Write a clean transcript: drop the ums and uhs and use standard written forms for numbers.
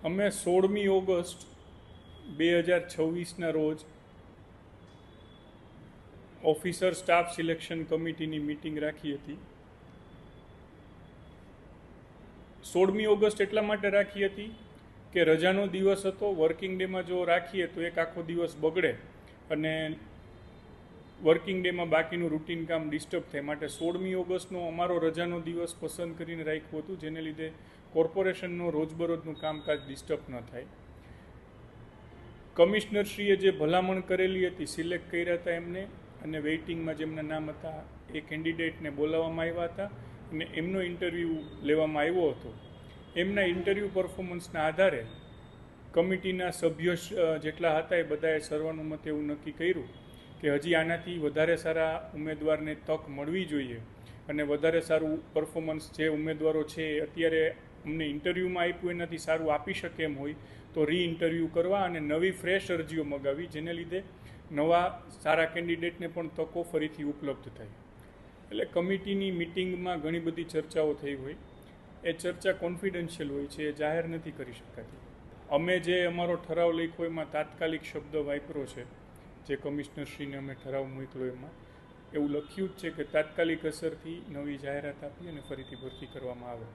અમે 16મી ઓગસ્ટ 2026ના રોજ officer staff selection કમિટીની મિટિંગ રાખી હતી. 16મી ઓગસ્ટ એટલા માટે રાખી હતી કે રજાનો દિવસ હતો. વર્કિંગ ડેમાં જો રાખીએ તો એક આખો દિવસ બગડે અને વર્કિંગ ડેમાં બાકીનું રૂટીન કામ ડિસ્ટર્બ થાય. માટે 16મી ઓગસ્ટનો અમારો રજાનો દિવસ પસંદ કરીને રાખ્યું હતું, જેને લીધે કોર્પોરેશનનો રોજબરોજનું કામકાજ ડિસ્ટર્બ ન થાય. કમિશનરશ્રીએ જે ભલામણ કરેલી હતી, સિલેક્ટ કર્યા હતા એમને, અને વેઇટિંગમાં જેમના નામ હતા એ કેન્ડિડેટને બોલાવવામાં આવ્યા હતા અને એમનો ઇન્ટરવ્યૂ લેવામાં આવ્યો હતો. એમના ઇન્ટરવ્યૂ પરફોર્મન્સના આધારે કમિટીના સભ્યો જેટલા હતા એ બધાએ સર્વાનુમતે એવું નક્કી કર્યું કે હજી આનાથી વધારે સારા ઉમેદવારને તક મળવી જોઈએ અને વધારે સારું પરફોર્મન્સ જે ઉમેદવારો છે એ અત્યારે અમને ઇન્ટરવ્યૂમાં આપ્યું એનાથી સારું આપી શકે એમ હોય તો ઇન્ટરવ્યૂ કરવા અને નવી ફ્રેશ અરજીઓ મગાવી, જેને લીધે નવા સારા કેન્ડિડેટને પણ તકો ફરીથી ઉપલબ્ધ થાય. એટલે કમિટીની મિટિંગમાં ઘણી બધી ચર્ચાઓ થઈ હોય. એ ચર્ચા કોન્ફિડન્શિયલ હોય છે, એ જાહેર નથી કરી શકાતી. અમે જે અમારો ઠરાવ લખ્યો એમાં તાત્કાલિક શબ્દ વાપરો છે, જે કમિશનરશ્રીને અમે ઠરાવ મોકલ્યો એમાં એવું લખ્યું જ છે કે તાત્કાલિક અસરથી નવી જાહેરાત આપી અને ફરીથી ભરતી કરવામાં આવે.